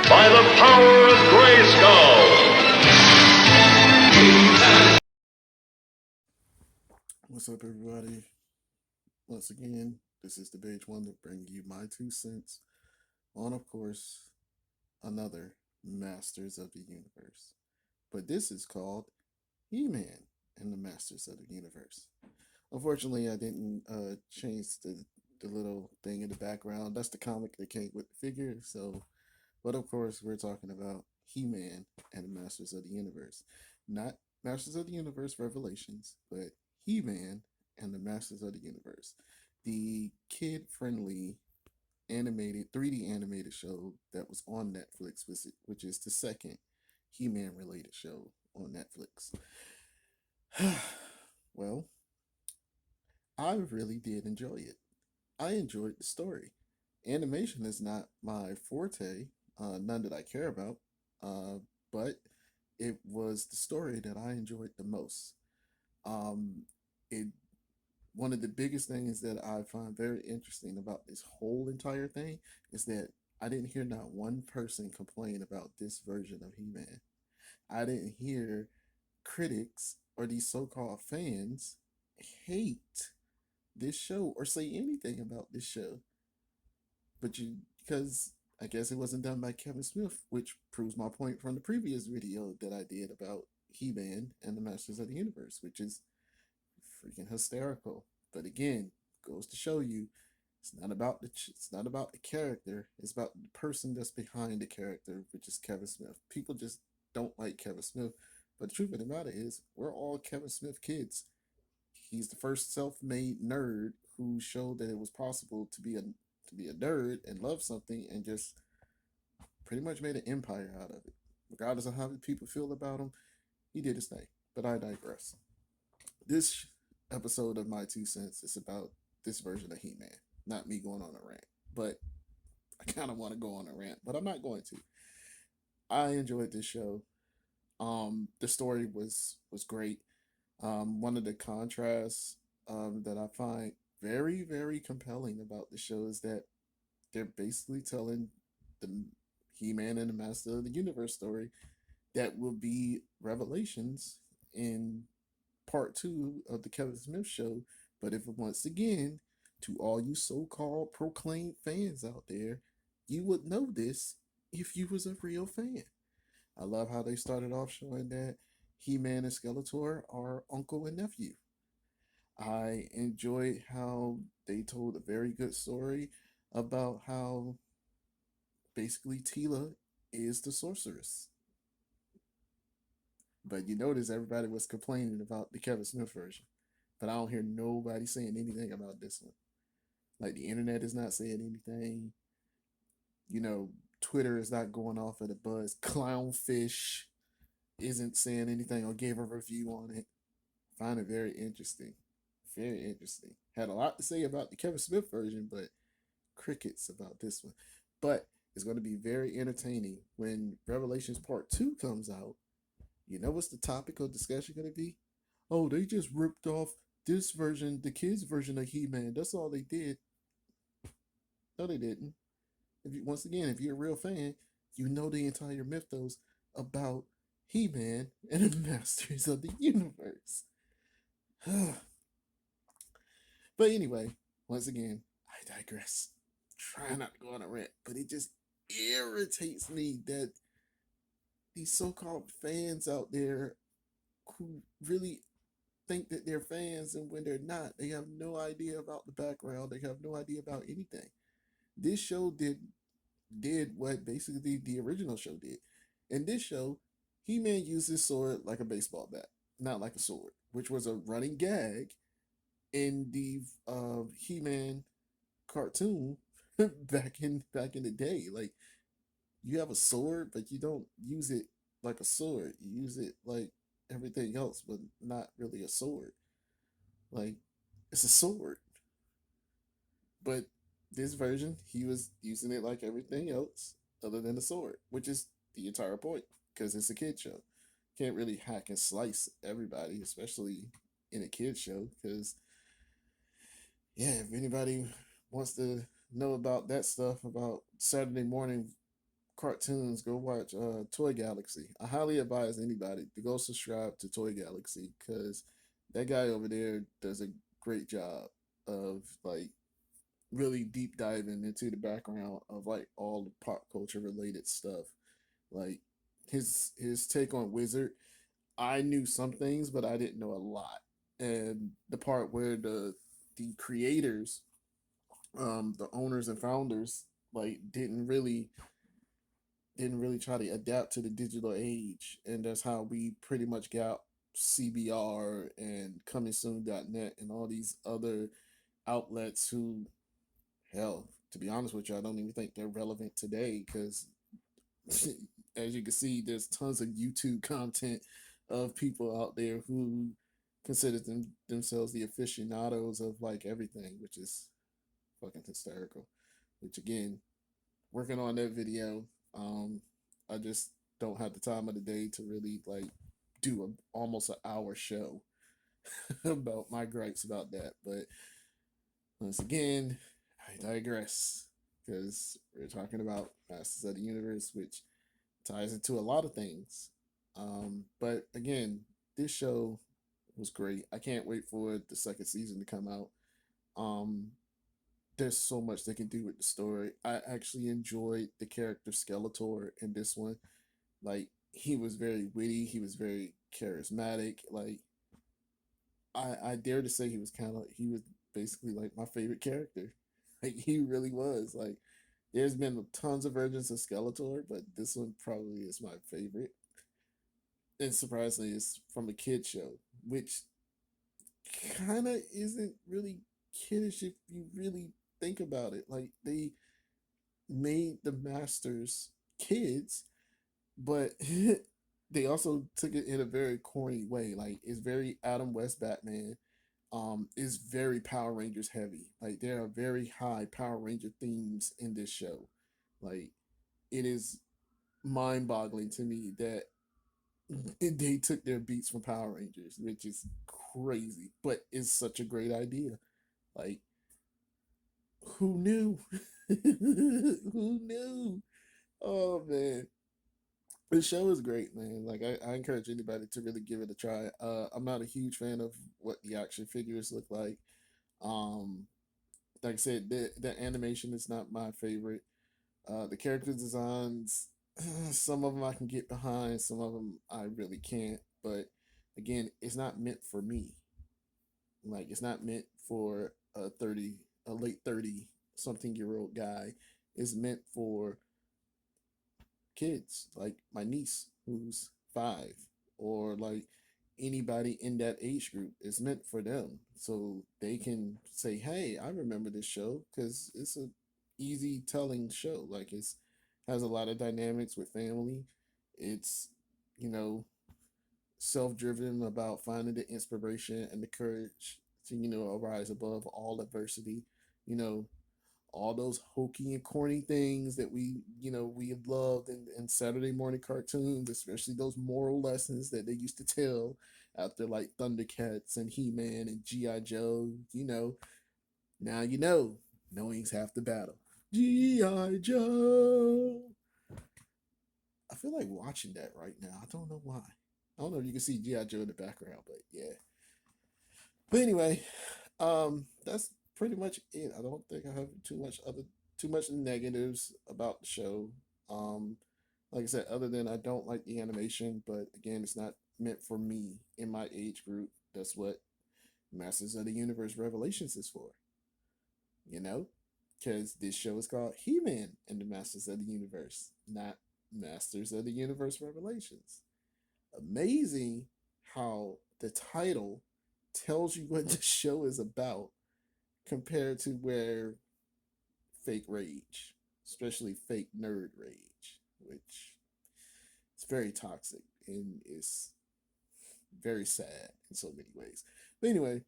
by the power of Grayskull. What's up, everybody? Once again, this is the Beige One to bring you my 2 cents on, of course, another Masters of the Universe. But this is called He-Man and the Masters of the Universe. Unfortunately, I didn't change the little thing in the background. That's the comic that came with the figure. So, but of course, we're talking about He-Man and the Masters of the Universe. Not Masters of the Universe Revelations, but He-Man and the Masters of the Universe. The kid-friendly animated 3D animated show that was on Netflix, which is the second He-Man related show on Netflix. Well, I really did enjoy it. I enjoyed the story. Animation is not my forte, none that I care about, but it was the story that I enjoyed the most. Um, it One of the biggest things that I find very interesting about this whole entire thing is that I didn't hear not one person complain about this version of He-Man. I didn't hear critics or these so-called fans hate this show or say anything about this show. But because I guess it wasn't done by Kevin Smith, which proves my point from the previous video that I did about He-Man and the Masters of the Universe, which is freaking hysterical. But again, goes to show you, it's not about the character. It's about the person that's behind the character, which is Kevin Smith. People just don't like Kevin Smith, but the truth of the matter is, we're all Kevin Smith kids. He's the first self-made nerd who showed that it was possible to be a nerd and love something and just pretty much made an empire out of it. Regardless of how people feel about him, he did his thing. But I digress. This episode of my 2 cents is about this version of He-Man, not me going on a rant. But I kind of want to go on a rant, but I'm not going to. I enjoyed this show. The story was great. One of the contrasts that I find very, very compelling about the show is that they're basically telling the He-Man and the Master of the Universe story that will be revelations in part 2 of the Kevin Smith show. But if once again, to all you so-called proclaimed fans out there, you would know this if you was a real fan. I love how they started off showing that He-Man and Skeletor are uncle and nephew. I enjoyed how they told a very good story about how basically Tila is the sorceress. But you notice everybody was complaining about the Kevin Smith version. But I don't hear nobody saying anything about this one. Like the internet is not saying anything. You know, Twitter is not going off at a buzz. Clownfish isn't saying anything or gave a review on it. Find it very interesting. Very interesting. Had a lot to say about the Kevin Smith version, but crickets about this one. But it's going to be very entertaining when Revelations Part 2 comes out. You know what's the topic of discussion going to be? Oh, they just ripped off this version, the kids' version of He-Man. That's all they did. No, they didn't. Once again, if you're a real fan, you know the entire mythos about He-Man and the Masters of the Universe. But anyway, once again, I digress. Try not to go on a rant, but it just irritates me that these so-called fans out there who really think that they're fans, and when they're not, they have no idea about the background. They have no idea about anything. This show did what basically the original show did. In this show, He-Man used his sword like a baseball bat, not like a sword, which was a running gag in the He-Man cartoon back in the day. Like, you have a sword, but you don't use it like a sword. You use it like everything else, but not really a sword. Like, it's a sword. But this version, he was using it like everything else other than a sword, which is the entire point because it's a kid show. Can't really hack and slice everybody, especially in a kid show. Because if anybody wants to know about that stuff about Saturday morning cartoons, go watch Toy Galaxy. I highly advise anybody to go subscribe to Toy Galaxy because that guy over there does a great job of like really deep diving into the background of like all the pop culture related stuff. Like his take on Wizard, I knew some things, but I didn't know a lot. And the part where the creators, the owners and founders, like didn't really try to adapt to the digital age, and that's how we pretty much got CBR and comingsoon.net and all these other outlets who, hell, to be honest with you, I don't even think they're relevant today because as you can see, there's tons of YouTube content of people out there who consider themselves the aficionados of like everything, which is fucking hysterical. Which again, working on that video, I just don't have the time of the day to really like do almost an hour show about my gripes about that. But once again, I digress because we're talking about Masters of the Universe, which ties into a lot of things. But again, this show was great. I can't wait for the second season to come out. Um, there's so much they can do with the story. I actually enjoyed the character Skeletor in this one. Like he was very witty, he was very charismatic. Like I dare to say he was basically like my favorite character. Like he really was. Like there's been tons of versions of Skeletor, but this one probably is my favorite. And surprisingly, it's from a kid show, which kind of isn't really kiddish if you really think about it. Like they made the masters kids, but they also took it in a very corny way. Like it's very Adam West Batman. Is very Power Rangers heavy. Like there are very high Power Ranger themes in this show. Like it is mind boggling to me that they took their beats from Power Rangers, which is crazy, but it's such a great idea. Like, who knew? Who knew? Oh man, the show is great, man. Like, I encourage anybody to really give it a try. I'm not a huge fan of what the action figures look like. Um, like I said, the animation is not my favorite. The character designs, some of them I can get behind, some of them I really can't. But again, it's not meant for me. Like it's not meant for a late 30-something-year-old guy. It's meant for kids, like my niece who's 5, or like anybody in that age group. It's meant for them, so they can say, "Hey, I remember this show," because it's a easy telling show. Like it's has a lot of dynamics with family. It's you know self-driven about finding the inspiration and the courage to arise above all adversity. You know, all those hokey and corny things that we loved in Saturday morning cartoons, especially those moral lessons that they used to tell after like Thundercats and He-Man and G.I. Joe. Now knowing's half the battle. G.I. Joe. I feel like watching that right now. I don't know why. I don't know if you can see G.I. Joe in the background, but yeah. But anyway, that's pretty much it. I don't think I have too much negatives about the show. Um, like I said, other than I don't like the animation, but again, it's not meant for me in my age group. That's what Masters of the Universe Revelations is for. You know, because this show is called He-Man and the Masters of the Universe, not Masters of the Universe Revelations. Amazing how the title tells you what the show is about compared to where fake rage, especially fake nerd rage, which is very toxic and is very sad in so many ways. But anyway,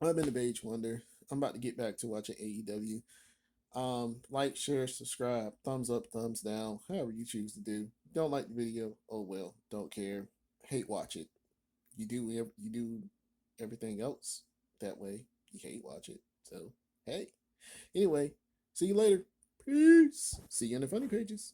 I've been the Beige Wonder. I'm about to get back to watching AEW. Like, share, subscribe, thumbs up, thumbs down, however you choose to do. Don't like the video, oh well, don't care. Hate watch it. You do everything else that way. You hate watch it. So hey. Anyway, see you later. Peace. See you in the funny pages.